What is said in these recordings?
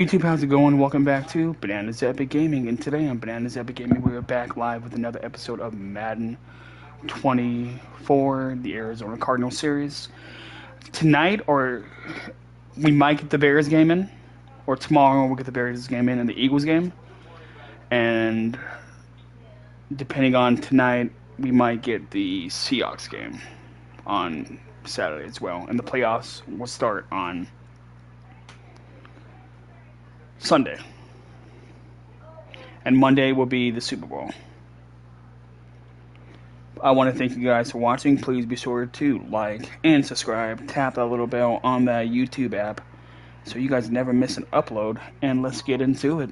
YouTube, how's it going? Welcome back to Bananas Epic Gaming, and today on Bananas Epic Gaming, we are back live with another episode of Madden 24, the Arizona Cardinals series. Tonight, or we might get the Bears game in, or tomorrow we'll get the Bears game in and the Eagles game, and depending on tonight, we might get the Seahawks game on Saturday as well, and the playoffs will start on Sunday. And Monday will be the Super Bowl. I want to thank you guys for watching. Please be sure to like and subscribe. Tap that little bell on that YouTube app so you guys never miss an upload. And let's get into it.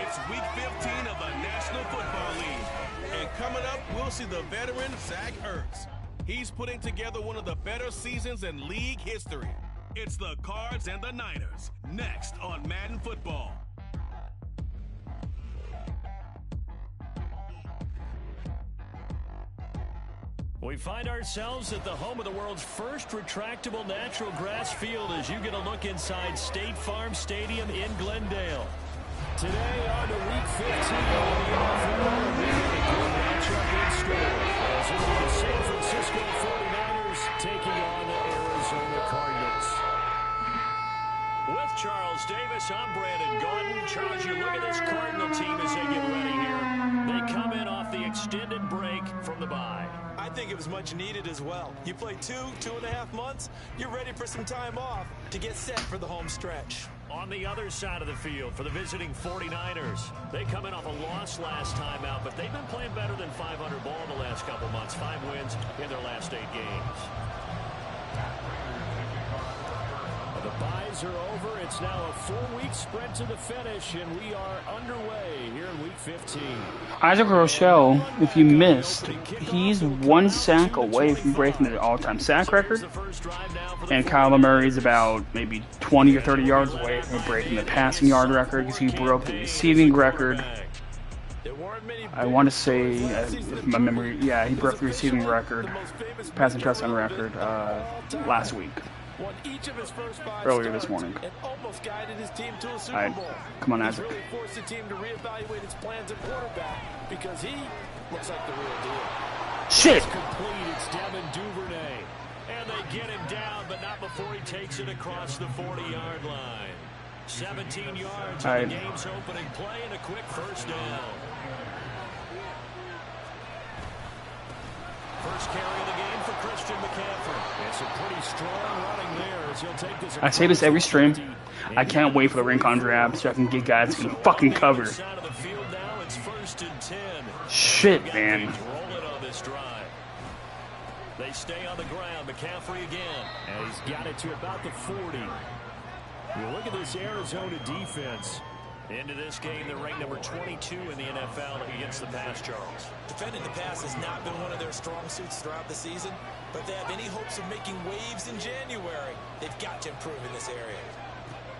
It's week 15 of the National Football League. And coming up, we'll see the veteran Zach Ertz. He's putting together one of the better seasons in league history. It's the Cards and the Niners, next on Madden Football. We find ourselves at the home of the world's first retractable natural grass field as you get a look inside State Farm Stadium in Glendale. Today on to Week 15 of the NFL, we have a good matchup in store as it is the San Francisco 49ers taking on the Arizona Cardinals. With Charles Davis, I'm Brandon Gordon. Charles, you look at this Cardinal team as they get ready here. They come in off the extended break from the bye. I think it was much needed as well. You play 2.5 months, you're ready for some time off to get set for the home stretch. On the other side of the field for the visiting 49ers, they come in off a loss last time out, but they've been playing better than 500 ball the last couple months. 5 wins in their last 8 games. The byes are over. It's now a 4-week sprint to the finish, and we are underway here in Week 15. Isaac Rochelle, if you missed, he's 1 sack away from breaking the all-time sack record, and Kyler Murray's about maybe 20 or 30 yards away from breaking the passing yard record because he broke the receiving record. I want to say, if my memory, yeah, he broke the receiving record, passing touchdown record last week. Earlier this morning. Alright, come on, Isaac. Really forced the team to reevaluate its plans at quarterback because he looks like the real deal. Shit! It's complete. It's Devin Duvernay. And they get him down, but not before he takes it across the 40-yard line. 17 yards on the game's opening play and a quick first down. First carry of the game for Christian McCaffrey. It's a pretty strong running there as he'll take this. I say this every stream. I can't wait for the Rincon draft so I can get guys who can fucking cover. Shit, man. They stay on the ground. McCaffrey again. And he's got it to about the 40. You look at this Arizona defense. Into this game, they're ranked number 22 in the NFL against the pass, Charles. Defending the pass has not been one of their strong suits throughout the season, but if they have any hopes of making waves in January, they've got to improve in this area.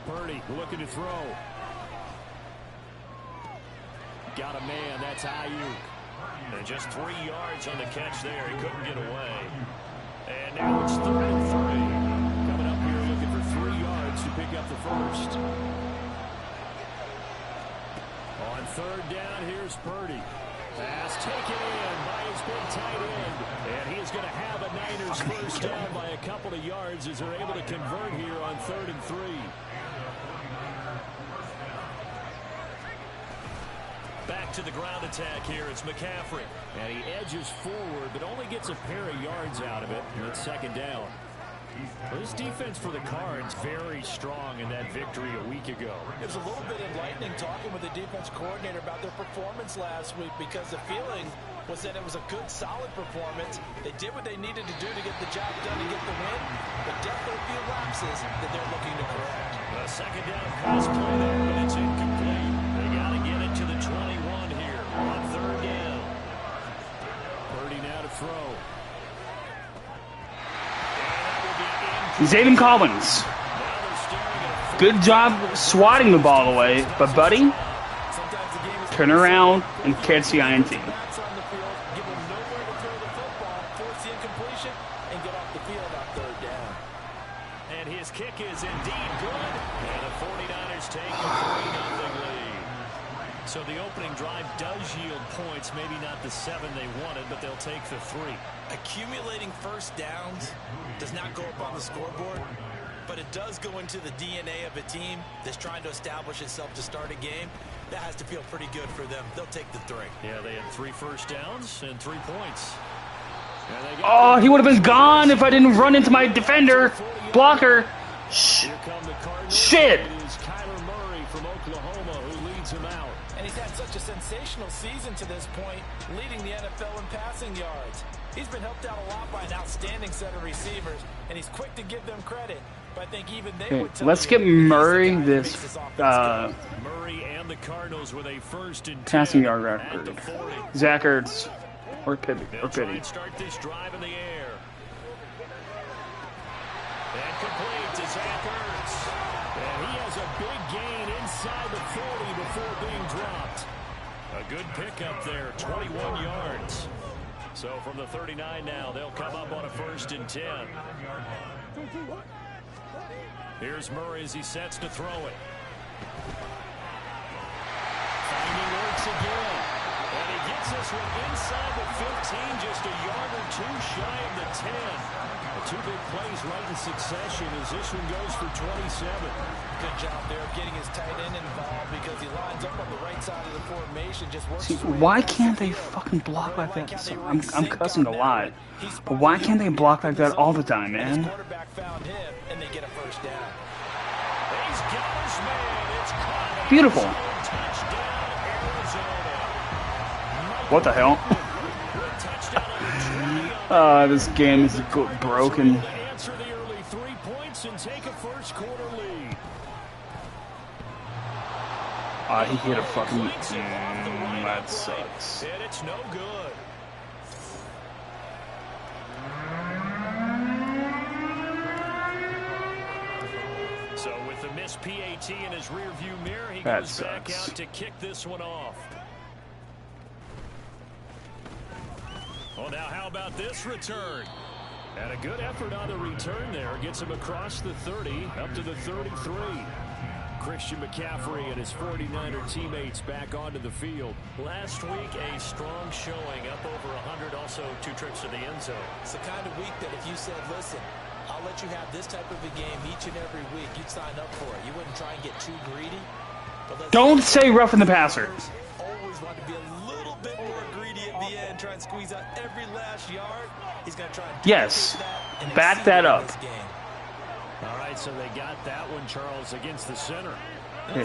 Purdy looking to throw. Got a man, that's Ayuk. And just 3 yards on the catch there. He couldn't get away. And now it's 3rd and 3. Coming up here looking for 3 yards to pick up the first. On 3rd down, here's Purdy. Pass taken in by his big tight end. And he is going to have a Niners first down by a couple of yards as they're able to convert here on 3rd and 3. Back to the ground attack here. It's McCaffrey. And he edges forward, but only gets a pair of yards out of it. And it's 2nd down. This defense for the Cards very strong in that victory a week ago. It was a little bit enlightening talking with the defense coordinator about their performance last week because the feeling was that it was a good, solid performance. They did what they needed to do to get the job done and get the win, but definitely a few lapses that they're looking to correct. A 2nd down pass play there, but it's incomplete. They got to get it to the 21 here on 3rd down. Purdy now to throw. Zayden Collins. Now they're staring at a Good job swatting the ball away, but buddy, turn around and catch the INT. And his kick is indeed good. And the 49ers take a 3-0 lead. So the opening drive does yield points, maybe not the 7 they wanted, but they'll take the 3. Accumulating first downs does not go up on the scoreboard, but it does go into the DNA of a team that's trying to establish itself to start a game. That has to feel pretty good for them. They'll take the 3. Yeah, they had 3 first downs and 3 points. Oh, he would have been gone if I didn't run into my defender. Blocker. Shit. It is Kyler Murray from Oklahoma who leads him out. And he's had such a sensational season to this point, leading the NFL in passing yards. He's been helped out a lot by an outstanding set of receivers, and he's quick to give them credit. But I think even they would tell let's you get Murray this Murray and the Cardinals with a first and 10 passing yard at record. the 40. Zach Ertz or Pity. They'll try and start this drive in the air. And complete to Zach Ertz. And he has a big gain inside the 40 before being dropped. A good pickup there, 21 yards. So from the 39 now, they'll come up on a first and 10. Here's Murray as he sets to throw it. Finding Ertz again. And he gets this one inside the 15, just a yard or 2 shy of the 10. The 2 big plays right in succession as this one goes for 27. Good job there of getting his tight end involved because he lines up on the right side of the formation. Just works. See, why can't they fucking block like that? So I'm cussing a lot, but why can't they block like that all the time, man? Quarterback found him, and they get a first down. He's got his man. It's caught. Beautiful. Touchdown, Arizona. What the hell? This game is broken. Answer the early 3 points and take a first quarter lead. He hit a fucking. That sucks. And it's no good. So with the missed PAT in his rearview mirror, he That goes back sucks. out to kick this one off. Well, now how about this return? And a good effort on the return there. Gets him across the 30, up to the 33. Christian McCaffrey and his 49er teammates back onto the field. Last week, a strong showing, up over 100, also 2 trips to the end zone. It's the kind of week that if you said, listen, I'll let you have this type of a game each and every week, you'd sign up for it. You wouldn't try and get too greedy. Don't say roughing the passer. Always want to be a little bit more greedy at the end, try and squeeze out every last yard. He's going to try and Yes, back that up. All right, so they got that one, Charles, against the center. I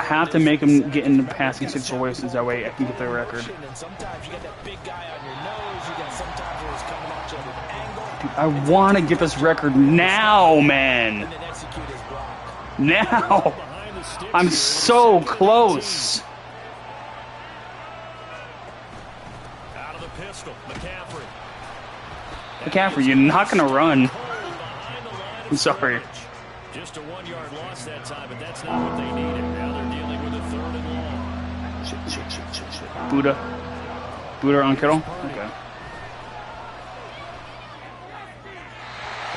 have to make him get into passing situations. That way I can get the record. Sometimes you got that big guy on your nose. You got sometimes where he's coming at you at an angle. Dude, I want to get this record now, man. And then execute his block. Now. I'm so close. Out of the pistol, McCaffrey. McCaffrey, you're not going to run. I'm sorry. Just a 1-yard loss that time, but that's not what they needed. Now they're dealing with a 3rd and long. Shit. Buddha on Kittle? Okay. And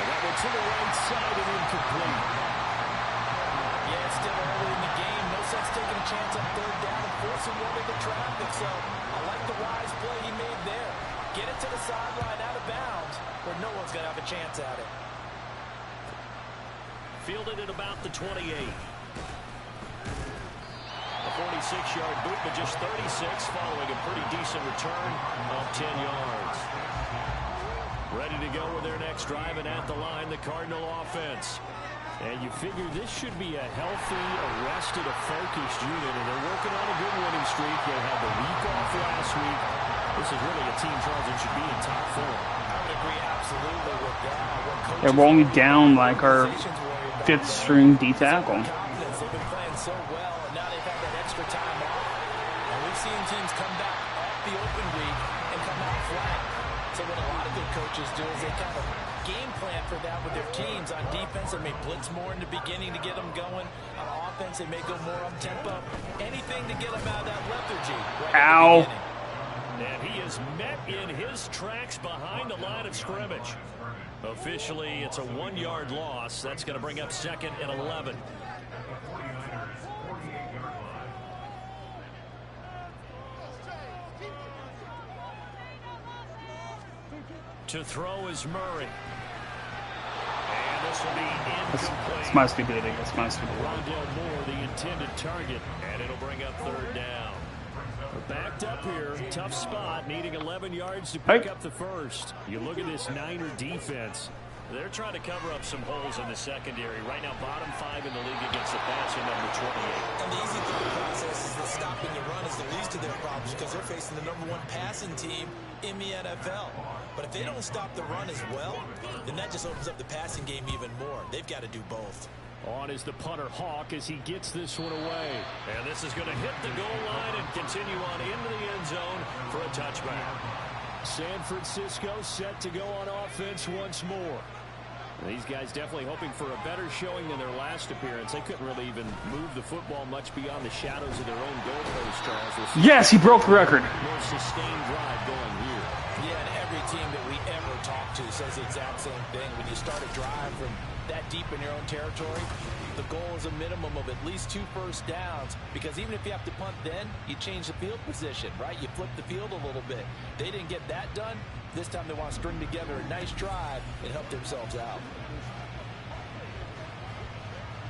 that one to the right side and incomplete. Yeah, it's still early in the game. No sense taking a chance on 3rd down and forcing one into traffic. So I like the wise play he made there. Get it to the sideline out of bounds where no one's going to have a chance at it. Fielded at about the 28. A 46-yard boot, but just 36 following a pretty decent return of 10 yards. Ready to go with their next drive, and at the line, the Cardinal offense. And you figure this should be a healthy, arrested, a focused unit, and they're working on a good winning streak. They had the week off last week. This is really a team, Charles, that should be in top form. I would agree absolutely with that. They're rolling down like our 5th string D tackle. They've been playing so well, and now they've had that extra time off. And we've seen teams come back off the open week and come out flat. So what a lot of good coaches do is they kind of game plan for that with their teams. On defense, they may blitz more in the beginning to get them going. On offense, they may go more up tempo. Anything to get them out of that lethargy. Right Ow. And he is met in his tracks behind the line of scrimmage. Officially, it's a 1-yard loss. That's going to bring up 2nd and 11. To throw is Murray. And this will be incomplete. That's my stupidity. That's my stupidity. Rondell Moore, the intended target. And it'll bring up 3rd down. We're backed up here. Tough spot. Needing 11 yards to pick up the first. You look at this Niner defense. They're trying to cover up some holes in the secondary. Right now, bottom 5 in the league against the passer, number 28. And the easy thought process is that stopping the run is the least of their problems because they're facing the number 1 passing team in the NFL. But if they don't stop the run as well, then that just opens up the passing game even more. They've got to do both. On is the punter Hawk as he gets this one away. And this is going to hit the goal line and continue on into the end zone for a touchback. San Francisco set to go on offense once more. These guys definitely hoping for a better showing than their last appearance. They couldn't really even move the football much beyond the shadows of their own goalpost, Charles. Yes, he broke the record. More sustained drive going here. Yeah, and every team that we ever talk to says the exact same thing. When you start a drive from that deep in your own territory, the goal is a minimum of at least 2 first downs, because even if you have to punt then, you change the field position, right? You flip the field a little bit. They didn't get that done. This time they want to string together a nice drive and help themselves out.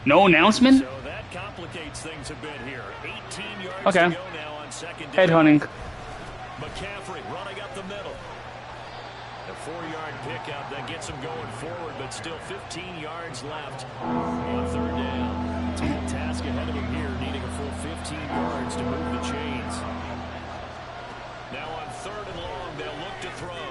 No announcement? So that complicates things a bit here. 18 yards Okay. to go now on 2nd down. Headhunting. McCaffrey running up the middle. A 4-yard pickup that gets him going forward, but still 15 yards left on 3rd down. Tall task ahead of him here, needing a full 15 yards to move the chains. Now on 3rd and long, they'll look to throw.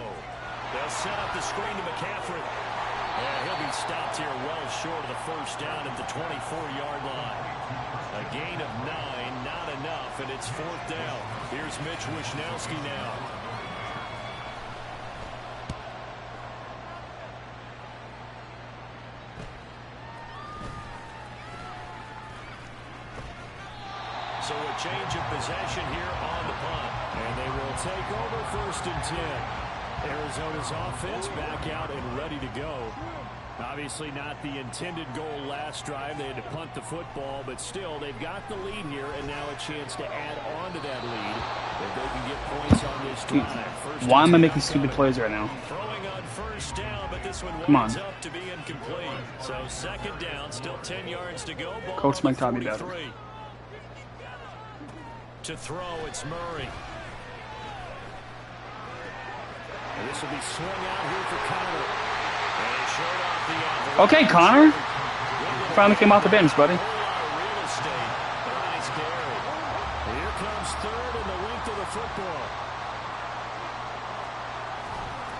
They'll set up the screen to McCaffrey. And he'll be stopped here well short of the first down at the 24-yard line. A gain of 9, not enough, and it's 4th down. Here's Mitch Wishnowski now. So a change of possession here on the punt. And they will take over 1st and 10. Arizona's offense back out and ready to go. Obviously not the intended goal last drive. They had to punt the football, but still they've got the lead here, and now a chance to add on to that lead if they can get points on this drive. Why am I making stupid plays right now? Throwing on 1st down, but this one winds up to be incomplete. So 2nd down, still 10 yards to go. Ball Coach on the Mike taught me better. 43. To throw, it's Murray. And this will be swung out here for Connor. And he showed off the Okay, Connor. Finally came off the bench, buddy. real estate. Nice carry. Here comes 3rd and the length of the football.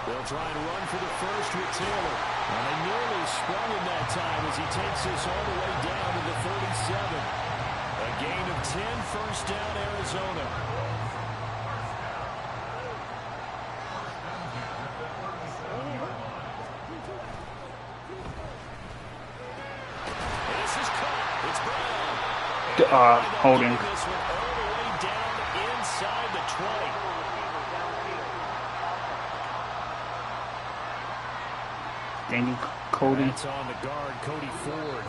They'll try and run for the first with Taylor. And they nearly sprung him that time as he takes this all the way down to the 47. A gain of 10, 1st down, Arizona. This is caught. It's Brown. Holding. This one all the way down inside the 20. Dang it, Cody. That's on the guard, Cody Ford.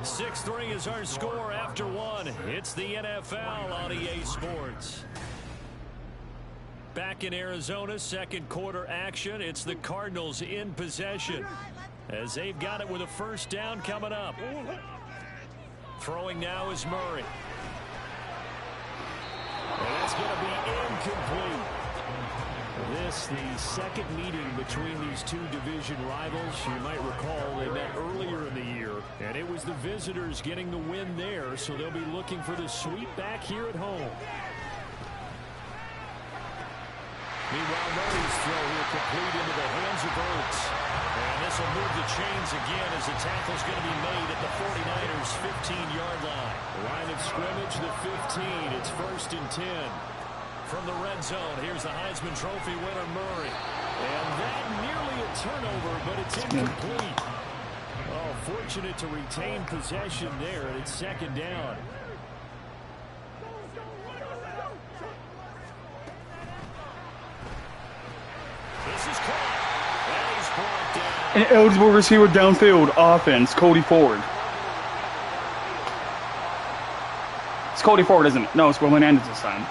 6-3 is our score after 1. It's the NFL on EA Sports. Back in Arizona, 2nd quarter action. It's the Cardinals in possession as they've got it with a 1st down coming up. Throwing now is Murray. And that's going to be incomplete. This, the 2nd meeting between these 2 division rivals. You might recall they met earlier in the year, and it was the visitors getting the win there, so they'll be looking for the sweep back here at home. Meanwhile, Murray's throw here complete into the hands of Ertz. And this will move the chains again as the tackle's going to be made at the 49ers' 15-yard line. Line of scrimmage, the 15. It's 1st and 10. From the red zone, here's the Heisman Trophy winner, Murray. And that nearly a turnover, but it's incomplete. Oh, fortunate to retain possession there, and it's second down. This is caught. And he's brought down. An eligible receiver downfield offense, Cody Ford. It's Cody Ford, isn't it? No, it's Will Hernandez this time.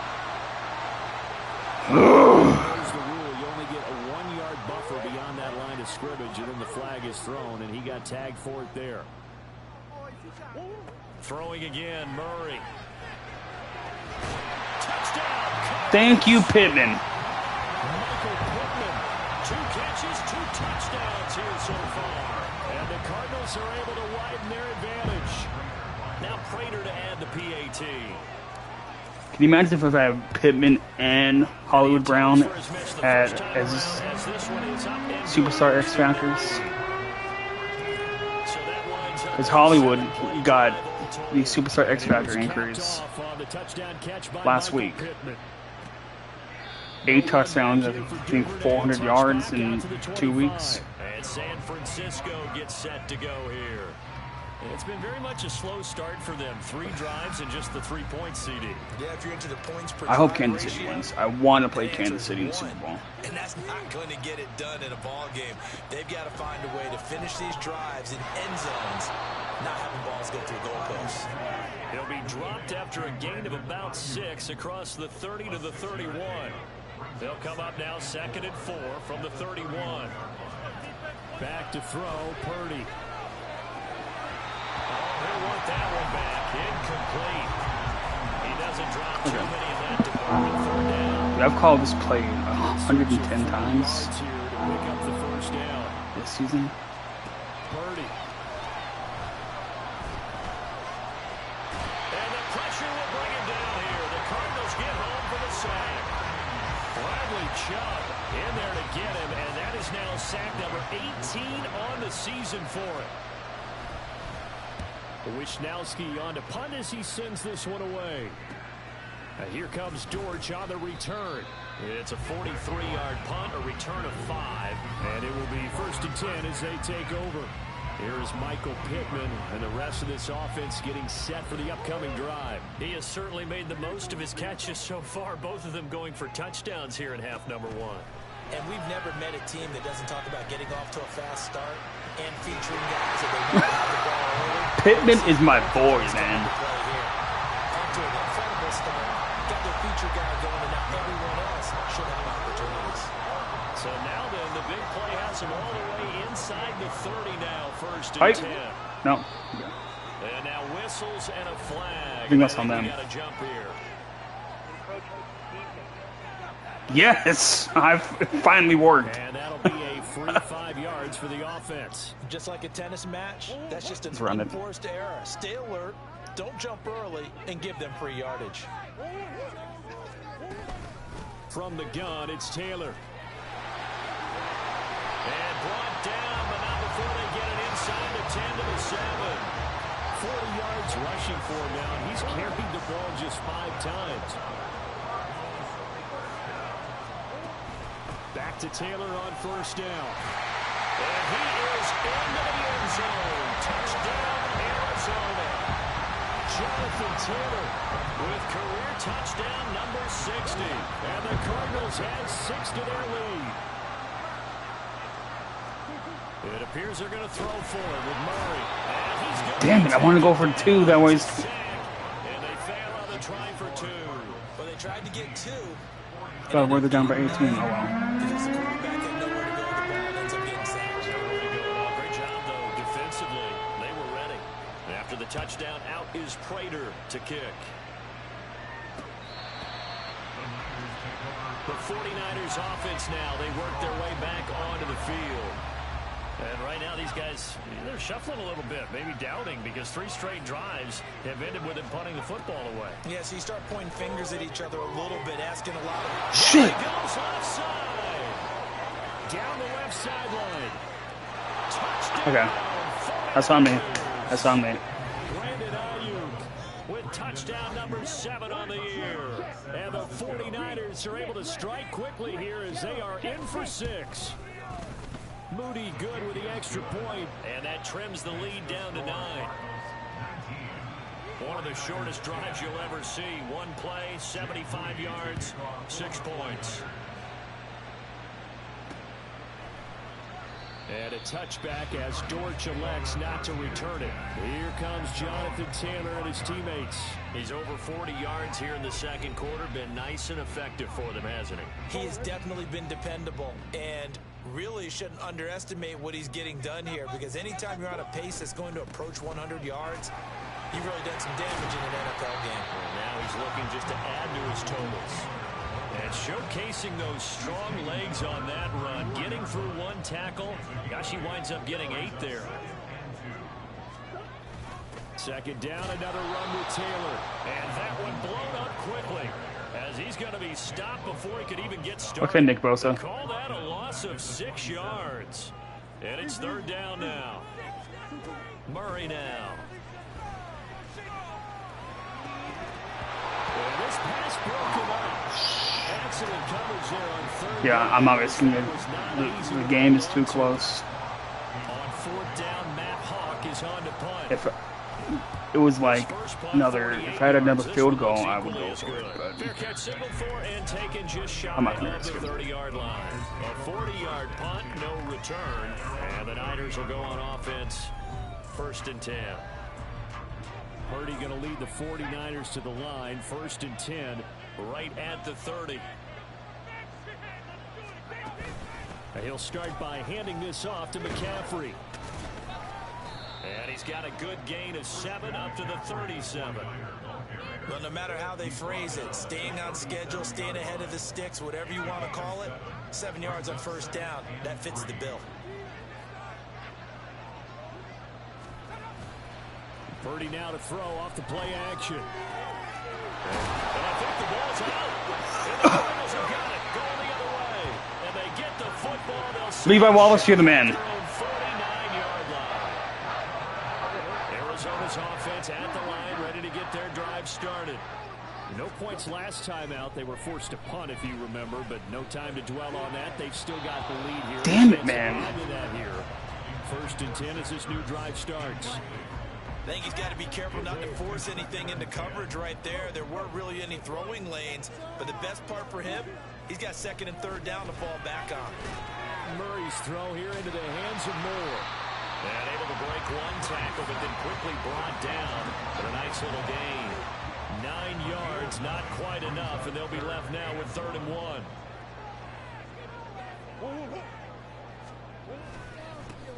There's the rule. You only get a 1-yard buffer beyond that line of scrimmage, and then the flag is thrown, and he got tagged for it there. Throwing again, Murray. Touchdown. Thank you, Pittman. Michael Pittman. 2 catches, 2 touchdowns here so far. And the Cardinals are able to widen their advantage. Now Prater to add the PAT. Can you imagine if I had Pittman and Hollywood Brown as superstar X Factors? Because Hollywood got the superstar X Factor increase last week. 8 touchdowns, I think 400 yards in 2 weeks. And San Francisco gets set to go here. It's been very much a slow start for them. 3 drives and just the 3-point CD. Yeah, if you're into the points per I hope Kansas City wins. I want to play Kansas City in the Super Bowl. And that's not going to get it done in a ball game. They've got to find a way to finish these drives in end zones, not having balls go through goalposts. He'll be dropped after a gain of about 6 across the 30 to the 31. They'll come up now 2nd and 4 from the 31. Back to throw, Purdy. He'll want that one back. Incomplete. He doesn't drop too many in that department. 4th down. I've called this play 110 times Here to pick up the 1st down. this season. Purdy. And the pressure will bring him down here. The Cardinals get home for the sack. Bradley Chubb in there to get him, and that is now sack number 18 on the season for him. Wisnowski on to punt as he sends this one away. And here comes Dortch on the return. It's a 43-yard punt, a return of 5. And it will be 1st and 10 as they take over. Here is Michael Pittman and the rest of this offense getting set for the upcoming drive. He has certainly made the most of his catches so far, both of them going for touchdowns here in half number 1. And we've never met a team that doesn't talk about getting off to a fast start and featuring guys that they want to have the ball early. Pittman is my boy, man. Off to an incredible start. Got their feature guy going, and now everyone else should have opportunities. So now then, the big play has him all the way inside the 30 now, 1st and 10. No. And now whistles and a flag. I think that's on them. Got a jump here. Yes! I've finally worked. And that'll be a free 5 yards for the offense. Just like a tennis match, that's just an Running. unforced error. Stay alert, don't jump early, and give them free yardage. From the gun, it's Taylor. And brought down, but not before they get it inside the 10 to the 7. 40 yards rushing for him now. He's carried the ball just 5 times. Back to Taylor on 1st down. And he is into the end zone. Touchdown, Arizona. Jonathan Taylor with career touchdown number 60. And the Cardinals add 6 to their lead. It appears they're going to throw for it with Murray. And he's going Damn it, I want to go for 2. That was... And they fail on the try for 2. But they tried to get 2. God, we're down by 18. Oh, well. Because the quarterback had nowhere to go, the ball ends up getting sacked. Great job, though, defensively. They were ready. After the touchdown, out is Prater to kick. The 49ers offense now. They work their way back onto the field. And right now, these guys, they're shuffling a little bit, maybe doubting, because 3 straight drives have ended with them punting the football away. Yeah, so you start pointing fingers at each other a little bit, asking a lot of... Shit! He goes left side. Down the left sideline. Touchdown. Okay. That's on me. That's on me. Brandon Ayuk with Touchdown number 7 on the year. And the 49ers are able to strike quickly here as they are in for 6. Moody good with the extra point. And that trims the lead down to 9. One of the shortest drives you'll ever see. One play, 75 yards, 6 points. And a touchback as Dortch elects not to return it. Here comes Jonathan Taylor and his teammates. He's over 40 yards here in the second quarter. Been nice and effective for them, hasn't he? He has definitely been dependable and really shouldn't underestimate what he's getting done here, because anytime you're on a pace that's going to approach 100 yards, you've really done some damage in an NFL game. Well, now he's looking just to add to his totals. And showcasing those strong legs on that run, getting through one tackle. Gosh, he winds up getting 8 there. Second down, another run with Taylor. And that one blown up quickly, as he's going to be stopped before he could even get started. Okay, Nick Bosa. Call that a loss of 6 yards. And it's third down now. Murray now. And this pass broken up. Excellent coverage there on third. Yeah, I'm not risking it. The game is too close. On fourth down, Matt Hawk is on to punt. If it was like another, if I had another field goal, I would go for it. But Fair catch signaled for and taken just shy I'm not gonna of the risk it. 30-yard line. A 40-yard punt, no return, and the Niners will go on offense. First and 10. Purdy going to lead the 49ers to the line. First and 10, right at the 30. He'll start by handing this off to McCaffrey. And he's got a good gain of 7 up to the 37. Well, no matter how they phrase it, staying on schedule, staying ahead of the sticks, whatever you want to call it, 7 yards on first down, that fits the bill. Purdy now to throw off the play action. And I think the ball's out. And the Cardinals have got it going the other way. And they get the football. Levi Wallace, you're the man. 49-yard line. Arizona's offense at the line, ready to get their drive started. No points last time out. They were forced to punt, if you remember, but no time to dwell on that. They've still got the lead here. Damn it, man. First and 10 as this new drive starts. I think he's got to be careful not to force anything into coverage right there. There weren't really any throwing lanes, but the best part for him, he's got second and third down to fall back on. Murray's throw here into the hands of Moore. And able to break one tackle, but then quickly brought down. But a nice little gain. 9 yards, not quite enough, and they'll be left now with 3rd and 1.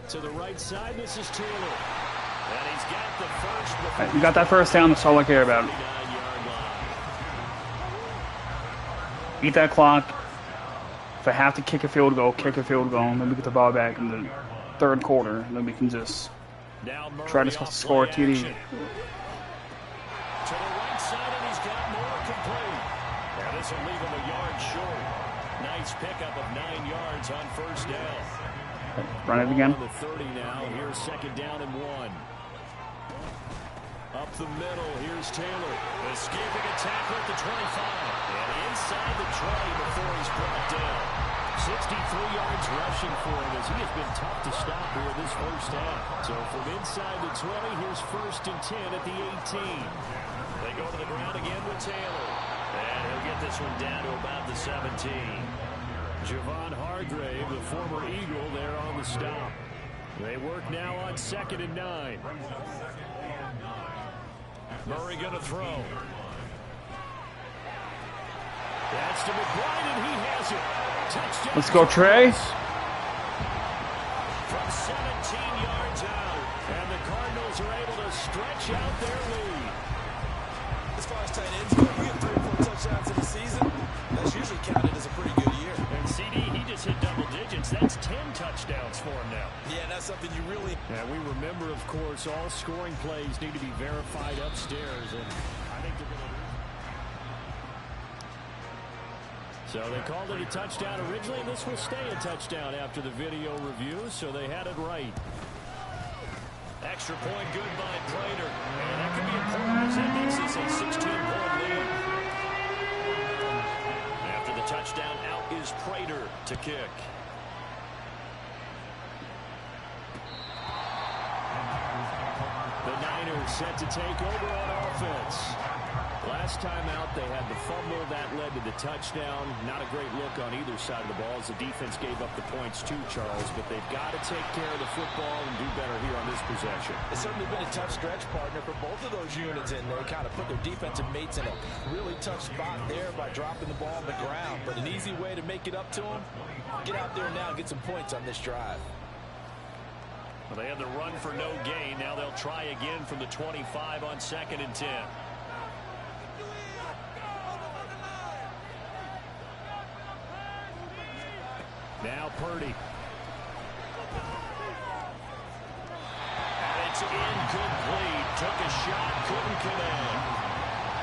To the right side, this is Taylor. And he's got the first. You got that first down, that's all I care about. Beat that clock. If I have to kick a field goal, kick a field goal. Then we get the ball back in the third quarter. And then we can just try to score a TD. To the right side, and he's got more complete. Now this will leave him a yard short. Nice pickup of 9 yards on first down. Run it again. On the 30 now. Here's second down and 1. Up the middle, here's Taylor. Escaping a tackle at the 25. And inside the 20 before he's brought down. 63 yards rushing for him, as he has been tough to stop here this first half. So from inside the 20, here's first and 10 at the 18. They go to the ground again with Taylor. And he'll get this one down to about the 17. Javon Hargrave, the former Eagle, there on the stop. They work now on 2nd and 9. Murray going to throw. That's to McBride, and he has it. Touchdown. Let's go, Trey. From 17 yards out, and the Cardinals are able to stretch out their lead. As far as tight ends go, we get 3 or 4 touchdowns in the season. That's usually counted as a pretty good year. And CD, he just hit double digits. That's 10 touchdowns for him now. Yeah, and that's something you really... And we remember, of course, all scoring plays need to be verified upstairs. And I think they're going to... So they called it a touchdown originally. This will stay a touchdown after the video review, so they had it right. Extra point good by Prater. And that could be important as that makes this a to kick. The Niners set to take over on offense. Last time out, they had the fumble. That led to the touchdown. Not a great look on either side of the ball as the defense gave up the points too, Charles. But they've got to take care of the football and do better here on this possession. It's certainly been a tough stretch, partner, for both of those units in there. Kind of put their defensive mates in a really tough spot there by dropping the ball on the ground. But an easy way to make it up to them, get out there now and get some points on this drive. Well, they had the run for no gain. Now they'll try again from the 25 on 2nd and 10. Now Purdy. And it's incomplete. Took a shot, couldn't connect.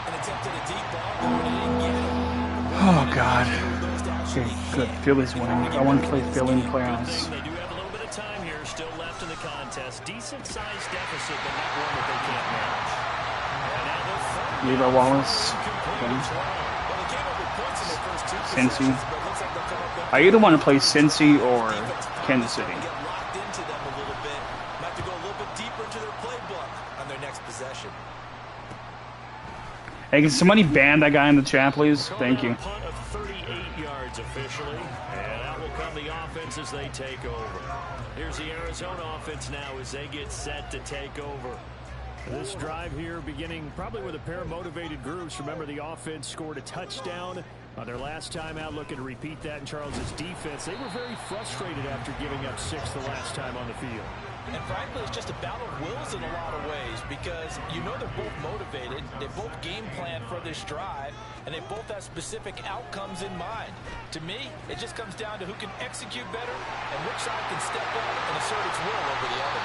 An attempt at a deep ball, but he didn't get it. Oh, God. Okay, good. Philly's winning. I want to play Philly in the playoffs. They do have a little bit of time here still left in the contest. Decent-sized deficit, but not one that they can't manage. And now they're Levi Wallace. Cincy. I either want to play Cincy or Kansas City. Get locked into them a little bit. Have to go a little bit deeper into their playbook on their next possession. Hey, can somebody ban that guy in the chat, please? Thank you. Punt of 38 yards officially, and out will come the offense as they take over. Here's the Arizona offense now as they get set to take over. This drive here beginning probably with a pair of motivated groups. Remember, the offense scored a touchdown on their last time out, looking to repeat that in Charles's defense. They were very frustrated after giving up 6 the last time on the field. And frankly, it's just a battle of wills in a lot of ways because you know they're both motivated, they both game plan for this drive, and they both have specific outcomes in mind. To me, it just comes down to who can execute better and which side can step up and assert its will over the other.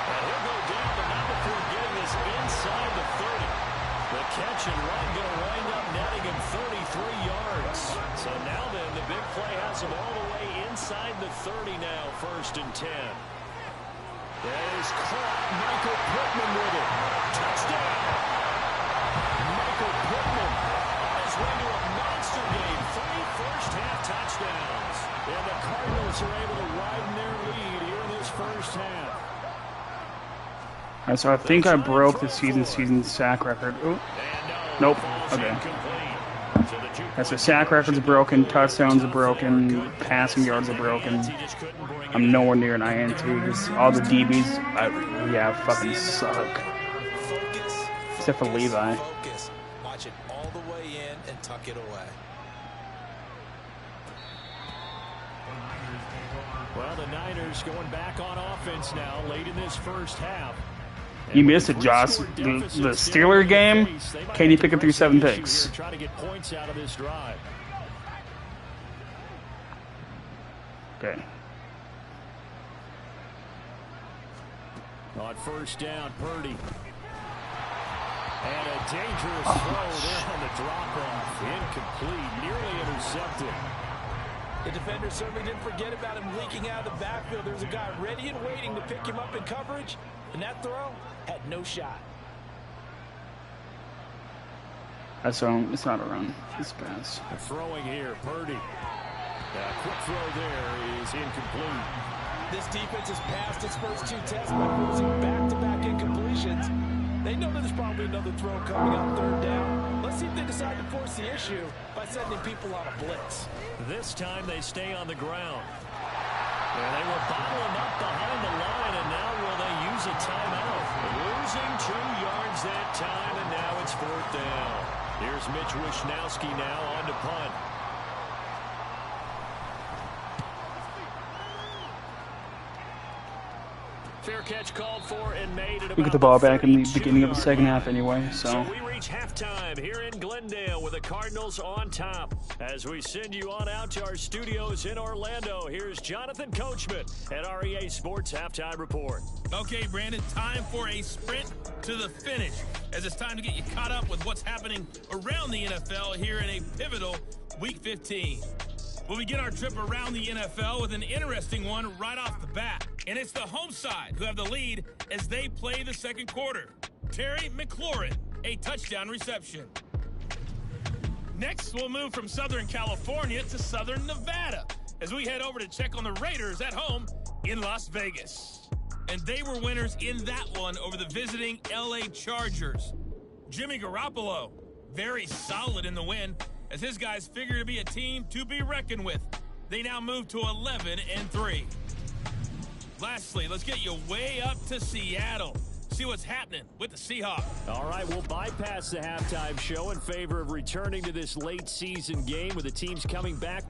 And he'll go down, but not before getting this inside the 30. The catch and run going to wind up netting him 33 yards. So now then, the big play has him all the way inside the 30 now, 1st and 10. That is caught. Michael Pittman with it. Touchdown. Michael Pittman on his way to a monster game. 3 first-half touchdowns. And the Cardinals are able to widen their lead here in this first half. So I think I broke the season sack record. Ooh. Nope. Okay. So sack record's broken, touchdowns are broken, passing yards are broken. I'm nowhere near an INT because all the DBs fucking suck. Except for Levi. Watch it all the way in and tuck it away. Well, the Niners going back on offense now late in this first half. You missed it, Josh. The Steeler game, Kenny Pickett threw 7 picks. Trying to get points out of this drive. Okay. On 1st down, Purdy. And a dangerous throw there on the drop-off. Incomplete, nearly intercepted. The defender certainly didn't forget about him leaking out of the backfield. There's a guy ready and waiting to pick him up in coverage, and that throw had no shot. It's not a run. It's a pass. Throwing here, Purdy. A quick throw there is incomplete. This defense has passed its first 2 tests by losing back-to-back incompletions. They know there's probably another throw coming on 3rd down. Let's see if they decide to force the issue by sending people on a blitz. This time they stay on the ground. And they were bottling up behind the line, and now will they use a timeout? Losing 2 yards that time, and now it's 4th down. Here's Mitch Wishnowski now on to punt. Fair catch called for and made at We get the ball back in the beginning of the second half anyway, so we reach halftime here in Glendale with the Cardinals on top. As we send you on out to our studios in Orlando, here's Jonathan Coachman at REA Sports Halftime Report. Okay, Brandon, time for a sprint to the finish, as it's time to get you caught up with what's happening around the NFL here in a pivotal Week 15. We'll begin our trip around the NFL with an interesting one right off the bat. And it's the home side who have the lead as they play the second quarter. Terry McLaurin, a touchdown reception. Next, we'll move from Southern California to Southern Nevada as we head over to check on the Raiders at home in Las Vegas. And they were winners in that one over the visiting LA Chargers. Jimmy Garoppolo, very solid in the win, as his guys figure to be a team to be reckoned with. They now move to 11-3. Lastly, let's get you way up to Seattle. See what's happening with the Seahawks. All right, we'll bypass the halftime show in favor of returning to this late season game with the teams coming back.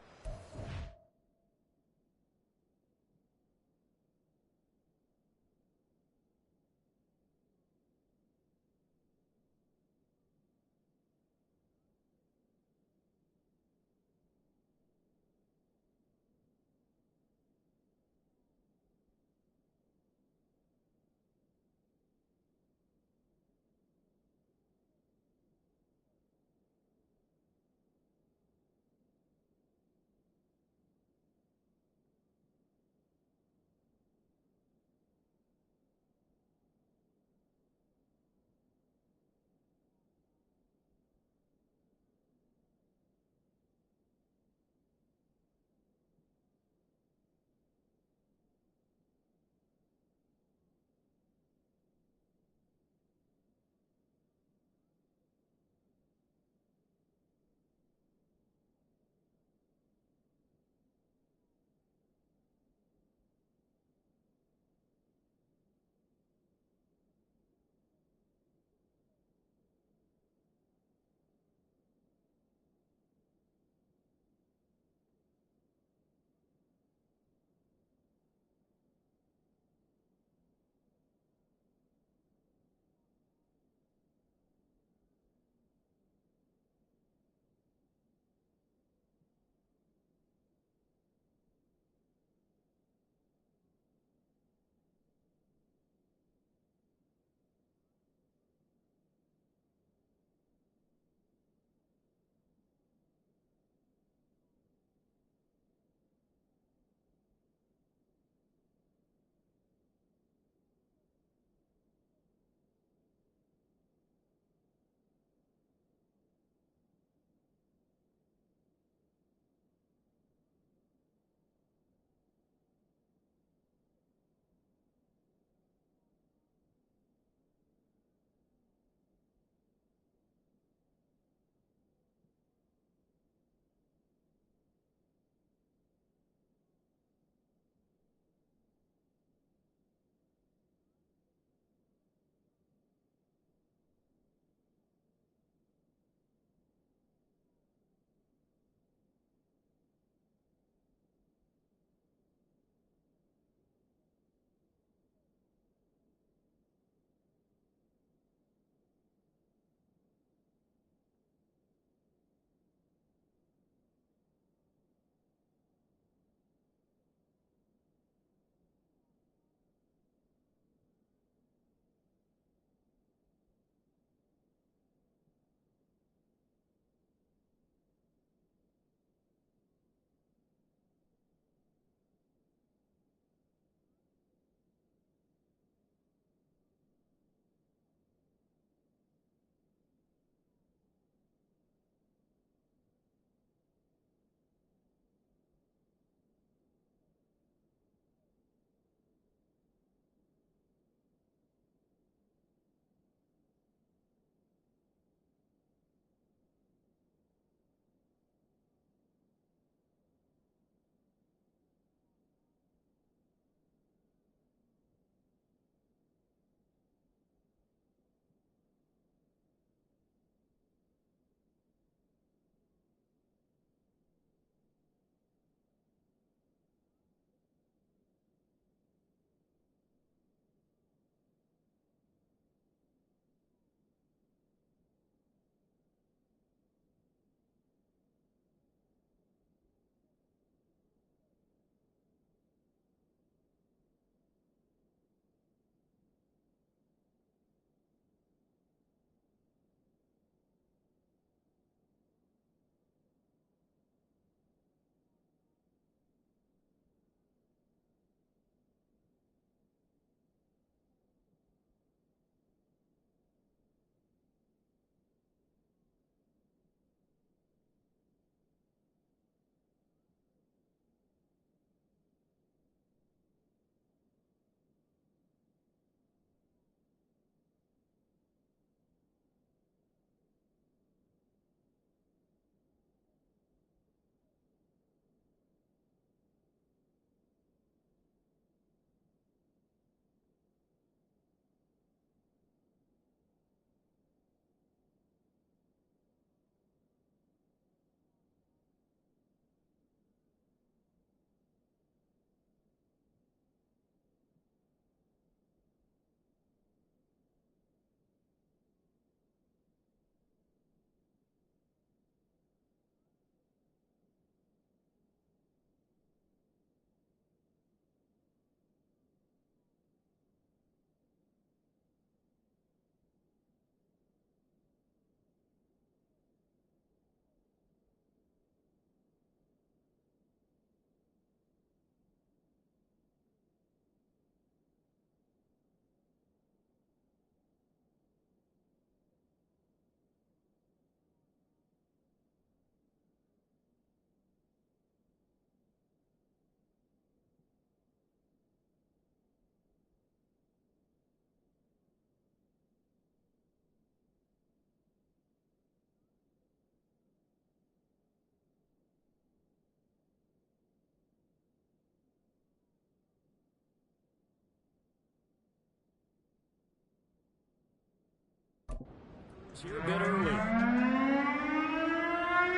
Here a bit early.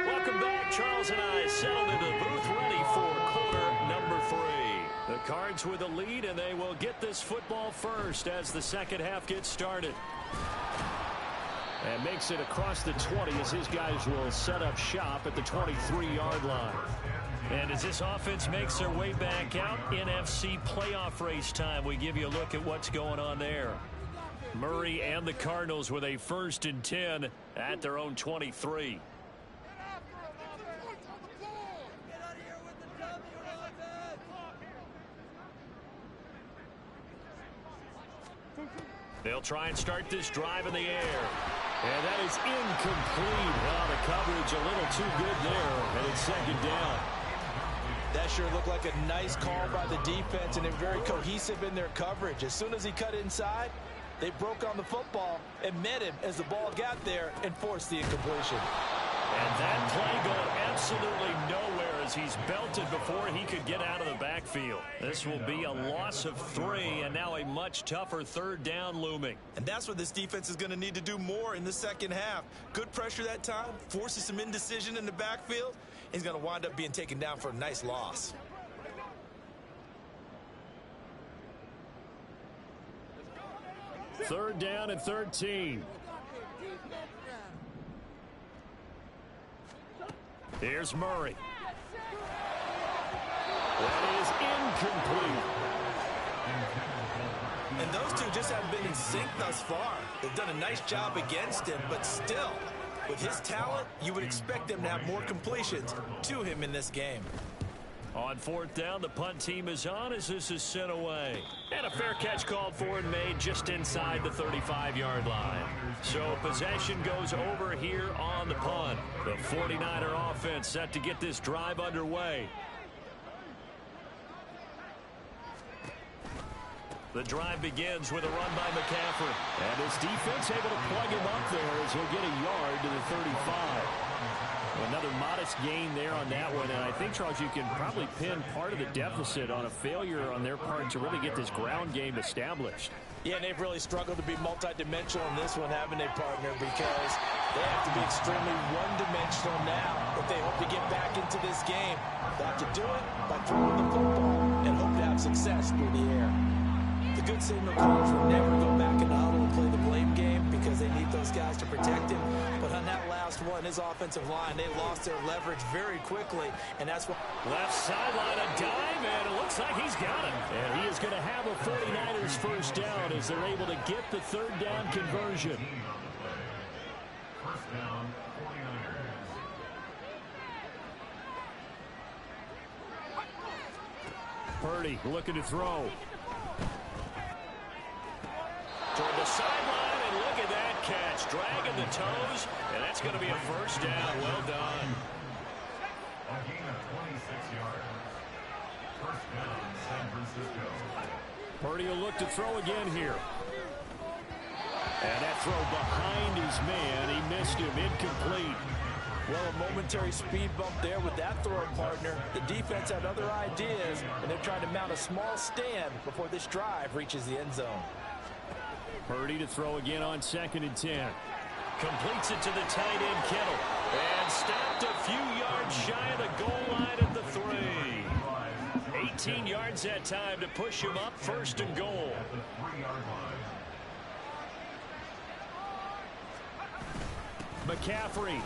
Welcome back. Charles and I settled into the booth, ready for quarter number 3. The Cards with a lead, and they will get this football first as the second half gets started. And makes it across the 20 as his guys will set up shop at the 23-yard line. And as this offense makes their way back out, NFC playoff race time, we give you a look at what's going on there. Murray and the Cardinals with a 1st and 10 at their own 23. They'll try and start this drive in the air. And that is incomplete. Well, the coverage a little too good there, and it's 2nd down. That sure looked like a nice call by the defense, and they're very cohesive in their coverage. As soon as he cut inside, they broke on the football and met him as the ball got there and forced the incompletion. And that play going absolutely nowhere as he's belted before he could get out of the backfield. This will be a loss of 3, and now a much tougher 3rd down looming. And that's what this defense is going to need to do more in the second half. Good pressure that time, forces some indecision in the backfield. He's going to wind up being taken down for a nice loss. Third down and 13. Here's Murray. That is incomplete. And those two just haven't been in sync thus far. They've done a nice job against him, but still, with his talent, you would expect them to have more completions to him in this game. On 4th down, the punt team is on as this is sent away. And a fair catch called for and made just inside the 35-yard line. So possession goes over here on the punt. The 49er offense set to get this drive underway. The drive begins with a run by McCaffrey. And his defense able to plug him up there as he'll get a yard to the 35. Another modest gain there on that one, and I think, Charles, you can probably pin part of the deficit on a failure on their part to really get this ground game established. Yeah, and they've really struggled to be multidimensional in this one, haven't they, partner, because they have to be extremely one-dimensional now if they hope to get back into this game. They have to do it by throwing the football and hope to have success through the air. The good signal calls will never go back in the huddle and play the blame game because they need those guys to protect him. But on that last one, his offensive line, they lost their leverage very quickly, and that's what... Left sideline, a dive, and it looks like he's got it. And he is going to have a 49ers first down as they're able to get the 3rd down conversion. First down, 49ers. Purdy looking to throw. Toward the sideline, and look at that catch. Dragging the toes, and that's going to be a first down. Well done. A gain of 26 yards. First down, San Francisco. Purdy will look to throw again here. And that throw behind his man. He missed him. Incomplete. Well, a momentary speed bump there with that throw, partner. The defense had other ideas, and they're trying to mount a small stand before this drive reaches the end zone. Purdy to throw again on 2nd and 10. Completes it to the tight end, Kittle. And stopped a few yards shy of the goal line at the 3. 18 yards that time to push him up 1st and goal. McCaffrey.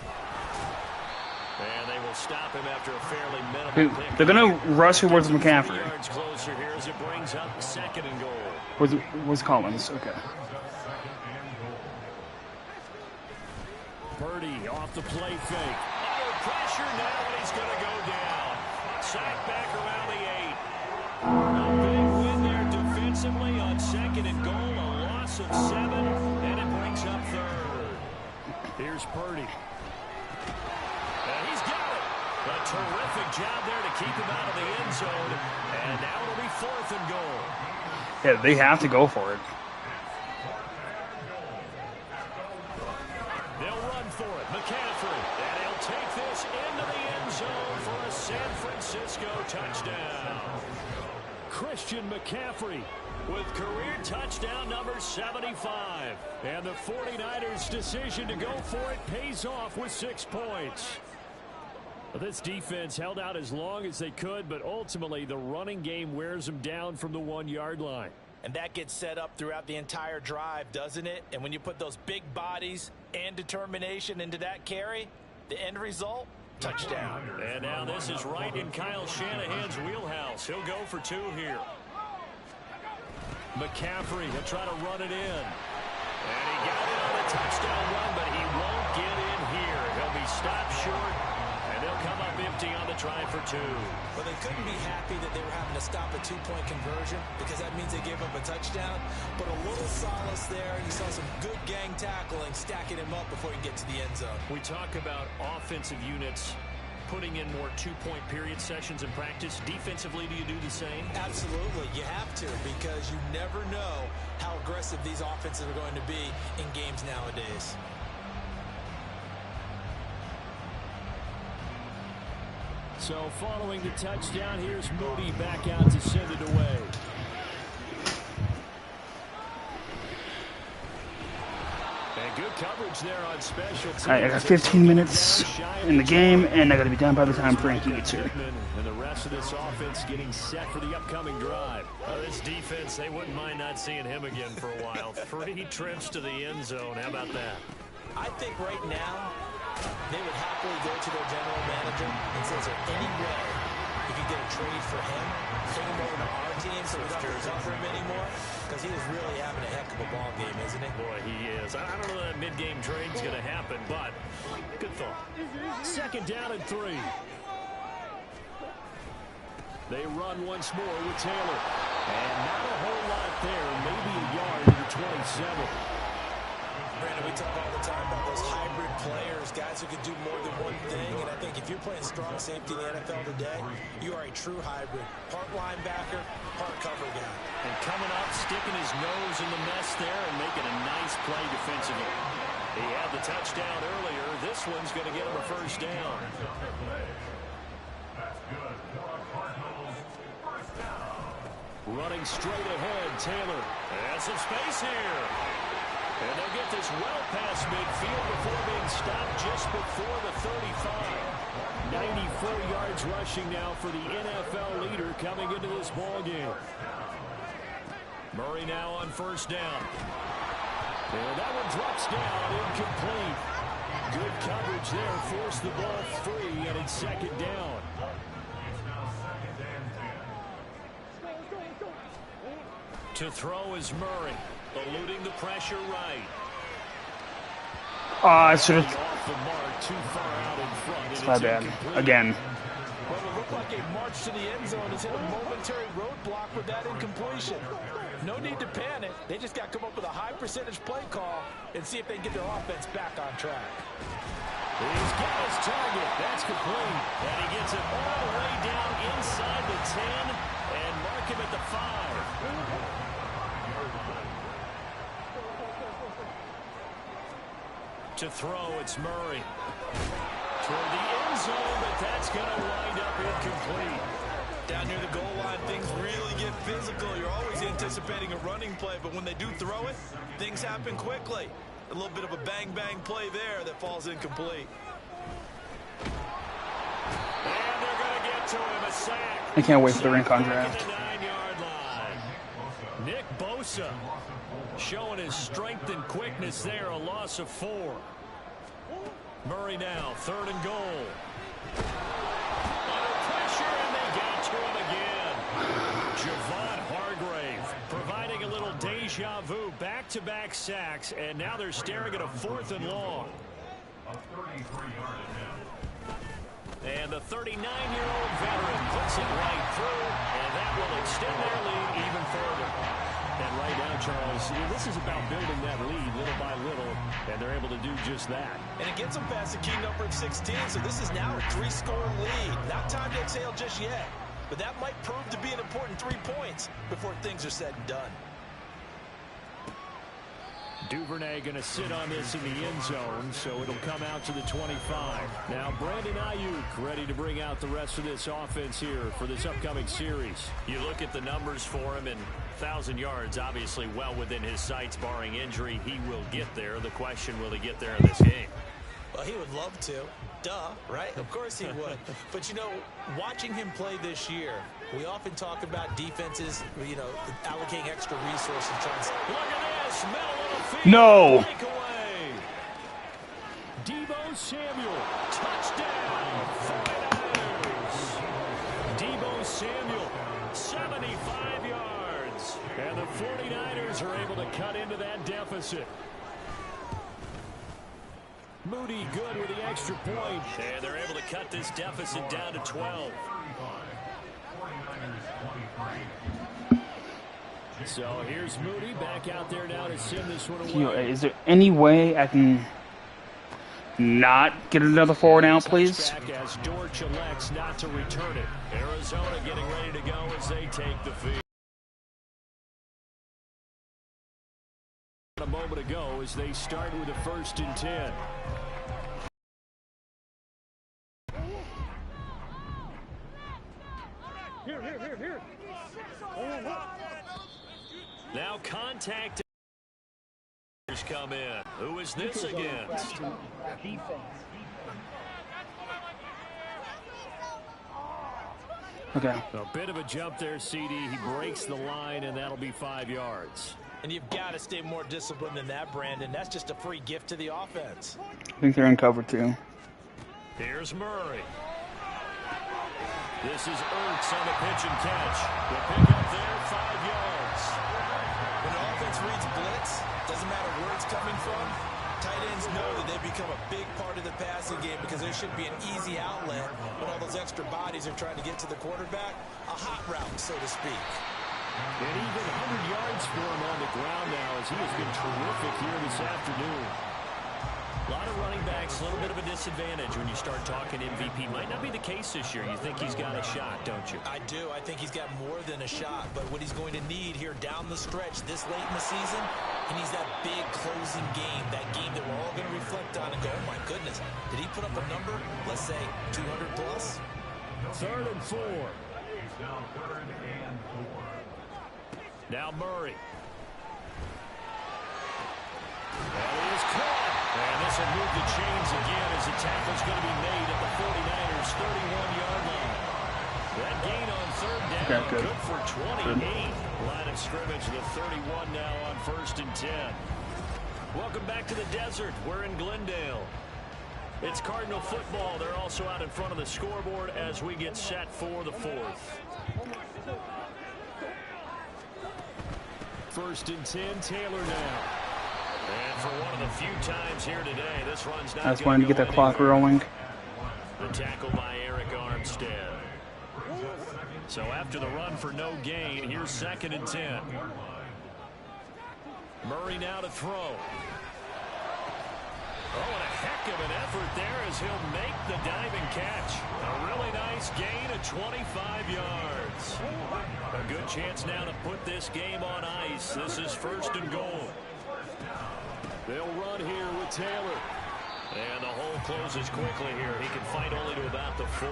And they will stop him after a fairly minimal pick. They're going to rush towards McCaffrey. Yards closer here as it brings up 2nd and goal. Where's Collins? Okay. Purdy off the play fake. Under pressure now, and he's going to go down. Sacked back around the 8. A big win there defensively on 2nd and goal. A loss of 7, and it brings up 3rd. Here's Purdy. And he's got it. A terrific job there to keep him out of the end zone. And now it'll be 4th and goal. Yeah, they have to go for it. They'll run for it. McCaffrey. And he'll take this into the end zone for a San Francisco touchdown. Christian McCaffrey with career touchdown number 75. And the 49ers' decision to go for it pays off with 6 points. This defense held out as long as they could, but ultimately the running game wears them down from the 1-yard line. And that gets set up throughout the entire drive, doesn't it? And when you put those big bodies and determination into that carry, the end result, touchdown. And now this is right in Kyle Shanahan's wheelhouse. He'll go for 2 here. McCaffrey, he'll try to run it in. And he got it on a touchdown run, but he won't get in here. He'll be stopped short, and they'll come up empty on the try for 2. Well, they couldn't be happy that they were having to stop a 2-point conversion because that means they gave up a touchdown. But a little solace there. You saw some good gang tackling, stacking him up before he get to the end zone. We talk about offensive units putting in more 2-point period sessions in practice. Defensively, do you do the same? Absolutely. You have to, because you never know how aggressive these offenses are going to be in games nowadays. So following the touchdown, here's Moody back out to send it away. And good coverage there on special teams. All right, I got 15 minutes in the game, and I got to be done by the time Frankie gets here. And the rest of this offense getting set for the upcoming drive. This defense, they wouldn't mind not seeing him again for a while. 3 trips to the end zone. How about that? I think right now they would happily go to their general manager and say, is there any way you could get a trade for him, take him over to our team so we don't have to cover him anymore? Because he is really having a heck of a ball game, isn't he? Boy, he is. I don't know that mid-game trade's going to happen, but good thought. 2nd down and 3. They run once more with Taylor. And not a whole lot there. Maybe a yard to the 27. Brandon, we talk all the time about those hybrid players, guys who can do more than one thing. And I think if you're playing strong safety in the NFL today, you are a true hybrid. Part linebacker, part cover guy. And coming up, sticking his nose in the mess there and making a nice play defensively. He had the touchdown earlier. This one's going to get him a 1st down. That's good for our Cardinals. 1st down. Running straight ahead, Taylor. Has some space here. And they'll get this well past midfield before being stopped just before the 35. 94 yards rushing now for the NFL leader coming into this ball game. Murray now on 1st down. And that one drops down, incomplete. Good coverage there, forced the ball free, and it's 2nd down. It's now 2nd and 10. To throw is Murray, eluding the pressure right. I should have. Off the mark, too far out in front. It's my bad. Again. Well, it looked like a march to the end zone has hit a momentary roadblock with that incompletion. No need to panic. They just got to come up with a high percentage play call and see if they can get their offense back on track. He's got his target. That's complete. And he gets it all the way down inside the 10 and mark him at the 5. To throw, it's Murray. Toward the end zone, but that's going to wind up incomplete. Down near the goal line, things really get physical. You're always anticipating a running play, but when they do throw it, things happen quickly. A little bit of a bang-bang play there that falls incomplete. And they're going to get to him, a sack. I can't wait for the Rincon draft. The 9-yard line. Nick Bosa showing his strength and quickness there, a loss of 4. Murray now, 3rd and goal. Under pressure, and they got to him again. Javon Hargrave providing a little deja vu, back-to-back sacks, and now they're staring at a 4th and long. A 33-yard attempt. And the 39-year-old veteran puts it right through, and that will extend their lead even further. And right now, Charles, this is about building that lead little by little, and they're able to do just that. And it gets them past the key number of 16, so this is now a 3-score lead. Not time to exhale just yet, but that might prove to be an important 3 points before things are said and done. Duvernay going to sit on this in the end zone, so it'll come out to the 25. Now Brandon Ayuk ready to bring out the rest of this offense here for this upcoming series. You look at the numbers for him, and 1,000 yards obviously well within his sights, barring injury. He will get there. The question, will he get there in this game? Well, he would love to. Duh, right? Of course he would. But, you know, watching him play this year, we often talk about defenses, you know, allocating extra resources. Look at this. Middle of the field. No. Breakaway. Deebo Samuel. Touchdown. 49ers. Deebo Samuel. 75 yards. And the 49ers are able to cut into that deficit. Moody good with the extra point. And they're able to cut this deficit down to 12. So here's Moody back out there now to send this one away. You know, is there any way I can not get another forward out, please? As Dortch elects not to return it. Arizona getting ready to go as they take the field. A moment ago as they start with a 1st and 10. Here. Now contact come in. Who is this against? Okay. A bit of a jump there, CD. He breaks the line, and that'll be 5 yards. And you've got to stay more disciplined than that, Brandon. That's just a free gift to the offense. I think they're in cover 2. Here's Murray. This is Ertz on the pitch and catch. The pickup there, 5 yards. When the offense reads blitz, doesn't matter where it's coming from, tight ends know that they become a big part of the passing game because there should be an easy outlet when all those extra bodies are trying to get to the quarterback. A hot route, so to speak. And even 100 yards for him on the ground now as he has been terrific here this afternoon. A lot of running backs, a little bit of a disadvantage when you start talking MVP. Might not be the case this year. You think he's got a shot, don't you? I do. I think he's got more than a shot. But what he's going to need here down the stretch this late in the season, he needs that big closing game, that game that we're all going to reflect on and go, oh, my goodness, did he put up a number, let's say, 200 plus? 3rd and 4. Now 3rd and 4. Now Murray. That is caught. And this will move the chains again as the tackle's going to be made at the 49ers' 31-yard line. That gain on 3rd down, Okay, good for 28. Line of scrimmage, the 31 now on 1st and 10. Welcome back to the desert. We're in Glendale. It's Cardinal football. They're also out in front of the scoreboard as we get set for the 4th. 1st and 10, Taylor now. And for one of the few times here today, this run's not I just wanted to get that clock rolling. The tackle by Eric Armstead. So after the run for no gain, here's 2nd and 10. Murray now to throw. Oh, and a heck of an effort there as he'll make the diving catch. A really nice gain of 25 yards. A good chance now to put this game on ice. This is 1st and goal. They'll run here with Taylor. And the hole closes quickly here. He can fight only to about the 4.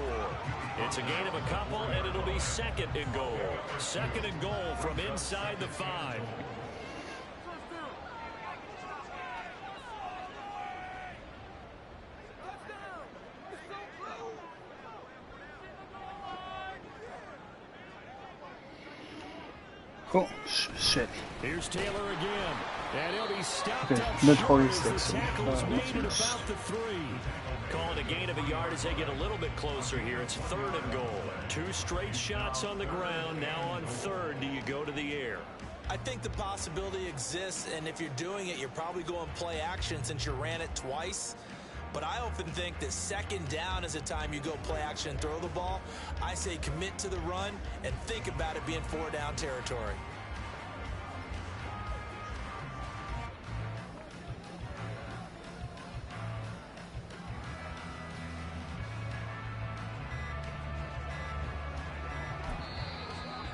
It's a gain of a couple, and it'll be 2nd and goal. 2nd and goal from inside the 5. Oh, shit. Here's Taylor again. And he'll be stopped Okay, up the short as 46. the tackle is made at What's about the 3. Calling a gain of a yard as they get a little bit closer here. It's 3rd and goal. 2 straight shots on the ground. Now on 3rd, do you go to the air? I think the possibility exists, and if you're doing it, you're probably going play action since you ran it twice. But I often think that 2nd down is a time you go play action and throw the ball. I say commit to the run and think about it being 4-down territory.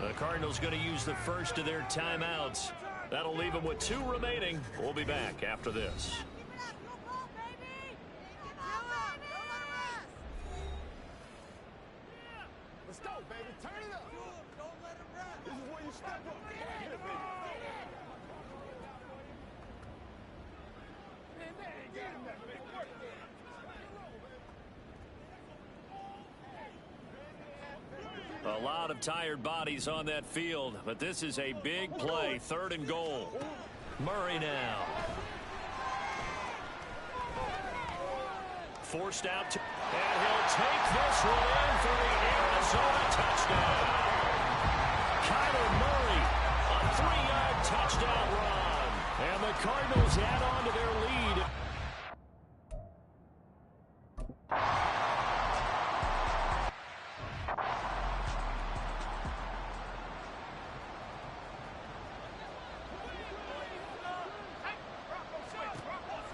The Cardinals going to use the first of their timeouts. That'll leave him with 2 remaining. We'll be back after this. Let's go, baby. Turn it up. Don't let him rest. This is where you step up. Get it, baby. Man, that ain't got him that big work. A lot of tired bodies on that field, but this is a big play. 3rd and goal. Murray now. Forced out to, and he'll take this one in for the Arizona touchdown. Kyler Murray, a 3-yard touchdown run. And the Cardinals add on to their lead.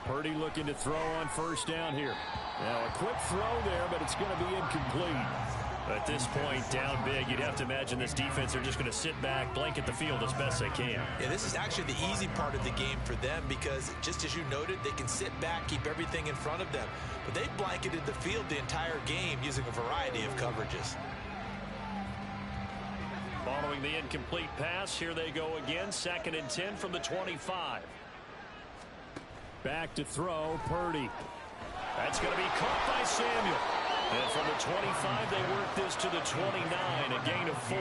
Purdy looking to throw on 1st down here. Now a quick throw there, but it's going to be incomplete. At this point, down big, you'd have to imagine this defense are just going to sit back, blanket the field as best they can. Yeah, this is actually the easy part of the game for them because, just as you noted, they can sit back, keep everything in front of them. But they blanketed the field the entire game using a variety of coverages. Following the incomplete pass, here they go again. 2nd and 10 from the 25. Back to throw, Purdy. That's going to be caught by Samuel. And from the 25, they work this to the 29, a gain of 4.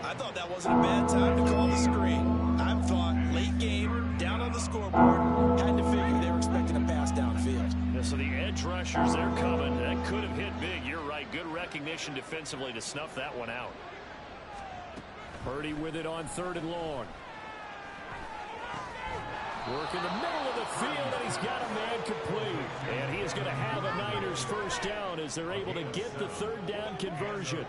I thought that wasn't a bad time to call the screen. I thought late game, down on the scoreboard, had to figure they were expecting a pass downfield. Yeah, so the edge rushers, they're coming. That could have hit big. You're right. Good recognition defensively to snuff that one out. Purdy with it on 3rd and long. Work in the middle of the field, and he's got a man complete. And he is going to have a Niners 1st down as they're able to get the 3rd down conversion.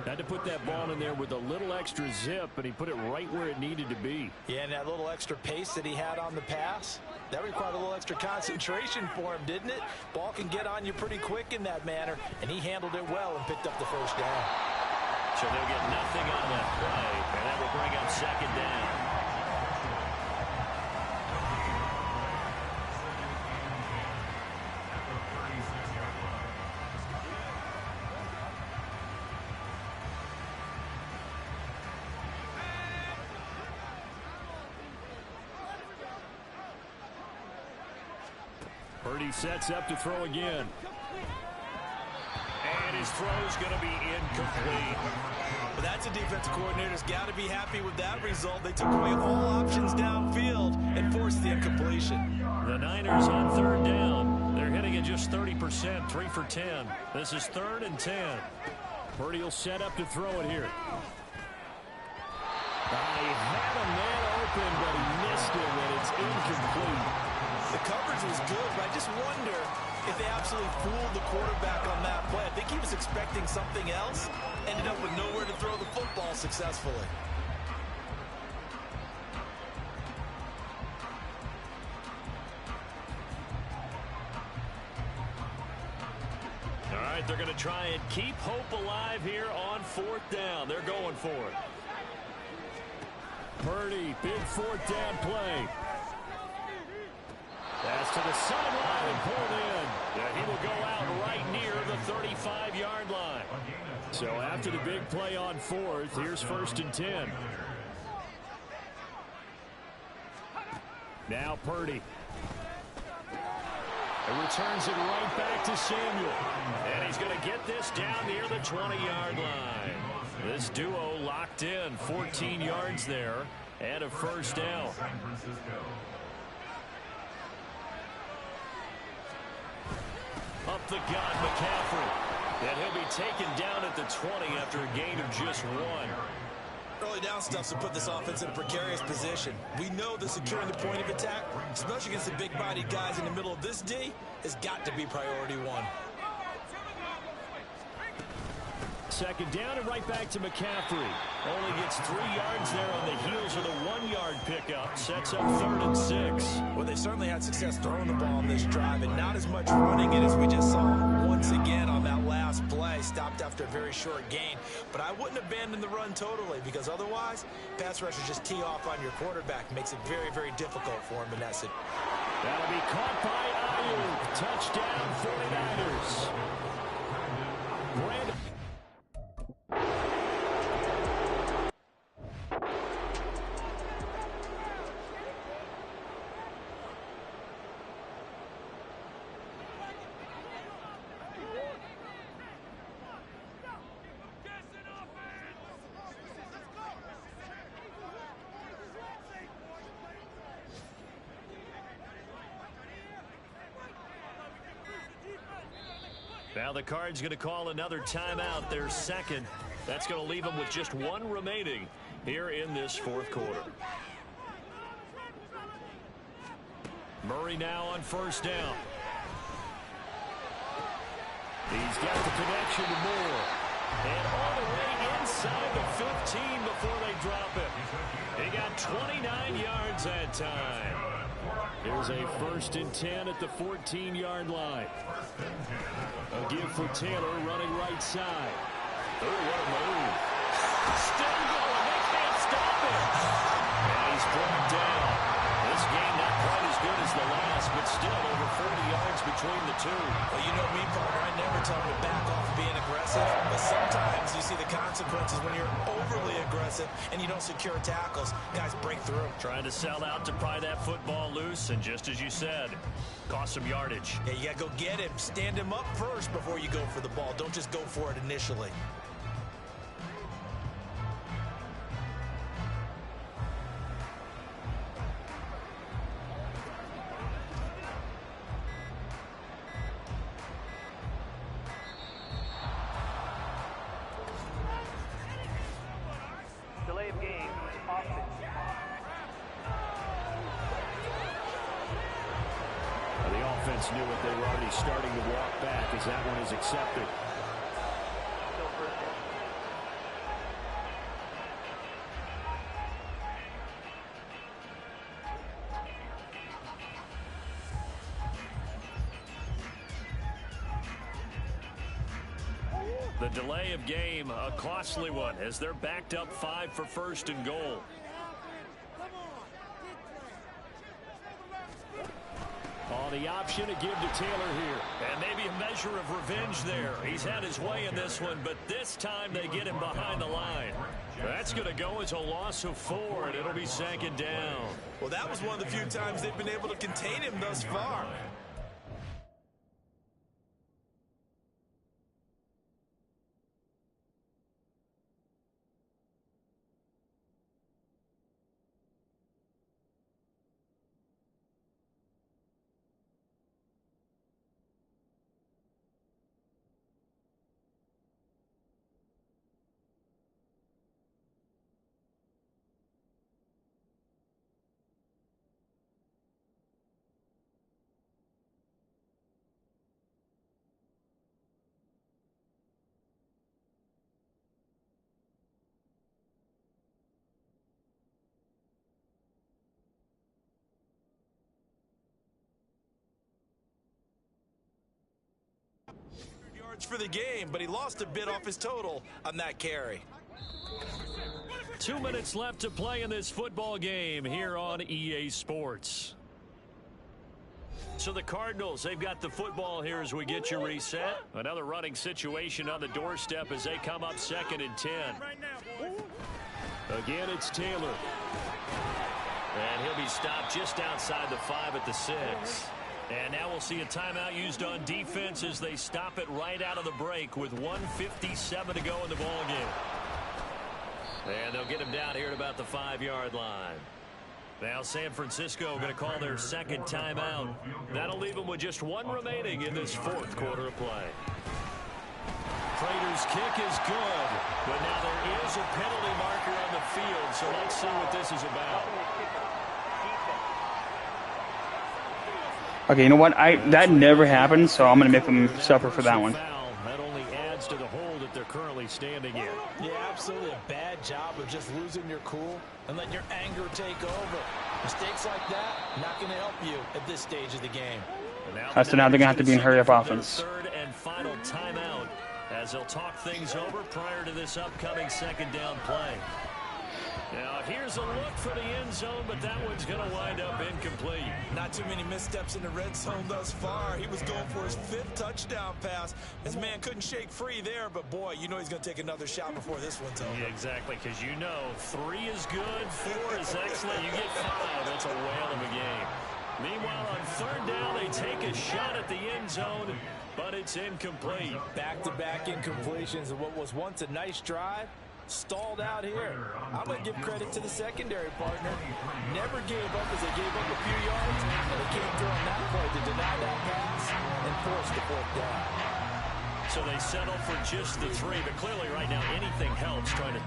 Had to put that ball in there with a little extra zip, and he put it right where it needed to be. Yeah, and that little extra pace that he had on the pass, that required a little extra concentration for him, didn't it? Ball can get on you pretty quick in that manner, and he handled it well and picked up the 1st down. So they'll get nothing on that play, and that will bring up 2nd down. Purdy sets up to throw again. And his throw's going to be incomplete. But that's a defensive coordinator's got to be happy with that result. They took away all options downfield and forced the incompletion. The Niners on 3rd down. They're hitting at just 30%, 3 for 10. This is 3rd and 10. Purdy will set up to throw it here. He had a man open, but he missed it, and it's incomplete. The coverage was good, but I just wonder if they absolutely fooled the quarterback on that play. I think he was expecting something else, ended up with nowhere to throw the football successfully. All right, they're going to try and keep hope alive here on 4th down. They're going for it. Purdy, big 4th down play. Pass to the sideline and pulled in. Yeah, he will go out right near the 35-yard line. So after the big play on 4th, here's 1st and 10. Now Purdy. And returns it right back to Samuel. And he's going to get this down near the 20-yard line. This duo locked in, 14 yards there, and a 1st down. Up the gut, McCaffrey. And he'll be taken down at the 20 after a gain of just 1. Early down stuff's to put this offense in a precarious position. We know that securing the point of attack, especially against the big-bodied guys in the middle of this D, has got to be priority 1. second down and right back to McCaffrey. Only gets 3 yards there on the heels of the 1-yard pickup. Sets up 3rd and 6. Well, they certainly had success throwing the ball on this drive and not as much running it as we just saw once again on that last play. Stopped after a very short gain. But I wouldn't abandon the run totally because otherwise, pass rushers just tee off on your quarterback. Makes it very, very difficult for him in that situation. That'll be caught by Ayuk. Touchdown 49ers. Brandon. Now the Cards going to call another timeout, their second. That's going to leave them with just 1 remaining here in this 4th quarter. Murray now on 1st down. He's got the connection to Moore. And all the way inside the 15 before they drop him. He got 29 yards that time. Here's a 1st and 10 at the 14-yard line. A give for Taylor running right side. Oh, what a move. Still going. They can't stop him. And he's brought down. This game not quite as good as the last, but still over 40 yards between the two. Well, you know me, partner. I never tell them to back off being aggressive. But sometimes you see the consequences when you're overly aggressive and you don't secure tackles. Guys break through. Trying to sell out to pry that football loose, and just as you said, cost some yardage. Yeah, you got to go get him. Stand him up first before you go for the ball. Don't just go for it initially. Delay of game. The offense knew it. They were already starting to walk back as that one is accepted. The delay of game, a costly one, as they're backed up 5 for 1st and goal. On the option, a give to Taylor here. And maybe a measure of revenge there. He's had his way in this one, but this time they get him behind the line. That's going to go as a loss of 4, and it'll be 2nd down. Well, that was one of the few times they've been able to contain him thus far. Yards for the game, but he lost a bit off his total on that carry. 2 minutes left to play in this football game here on EA Sports. So the Cardinals, they've got the football here as we get you reset. Another running situation on the doorstep as they come up 2nd and 10. Again, it's Taylor. And he'll be stopped just outside the 5 at the 6. And now we'll see a timeout used on defense as they stop it right out of the break with 1:57 to go in the ballgame. And they'll get him down here at about the 5-yard line. Now San Francisco going to call their 2nd timeout. That'll leave them with just 1 remaining in this 4th quarter of play. Prater's kick is good, but now there is a penalty marker on the field, so let's see what this is about. Okay, you know what? That never happened, so I'm going to make them suffer for that one. That only adds to the hole that they're currently standing in. Yeah, absolutely a bad job of just losing your cool and letting your anger take over. Mistakes like that, not going to help you at this stage of the game. So now they're going to have to be in hurry-up offense. Third and final timeout as they'll talk things over prior to this upcoming second down play. Now, here's a look for the end zone, but that one's going to wind up incomplete. Not too many missteps in the red zone thus far. He was going for his 5th touchdown pass. His man couldn't shake free there, but boy, you know he's going to take another shot before this one's over. Yeah, exactly, because you know 3 is good, 4 is excellent. You get 5, that's a whale of a game. Meanwhile, on third down, they take a shot at the end zone, but it's incomplete. Back-to-back incompletions of what was once a nice drive. Stalled out here. I'm going to give credit to the secondary partner. Never gave up as they gave up a few yards, and they came through on that play to deny that pass and force the 4th down. So they settle for just the 3, but clearly right now anything helps trying to...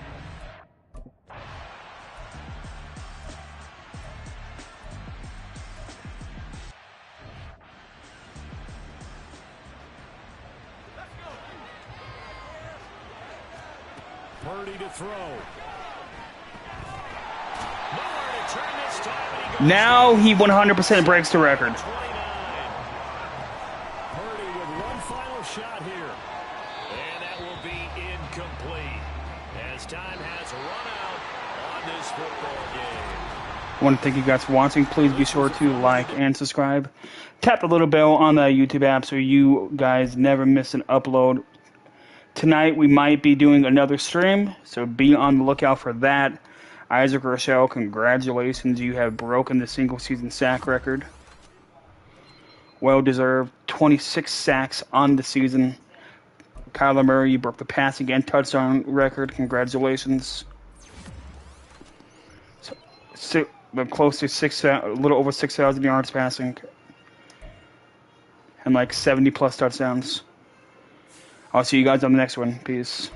Purdy to throw. Nowhere to turn this time, and he goes Now he 100% breaks the record. 29. Purdy with one final shot here. And that will be incomplete as time has run out on this football game. I want to thank you guys for watching. Please be sure to like and subscribe. Tap the little bell on the YouTube app so you guys never miss an upload. Tonight we might be doing another stream, so be on the lookout for that. Isaac Rochelle, congratulations. You have broken the single-season sack record. Well-deserved. 26 sacks on the season. Kyler Murray, you broke the passing and touchdown record. Congratulations. So, close to a little over 6,000 yards passing. And like 70-plus touchdowns. I'll see you guys on the next one. Peace.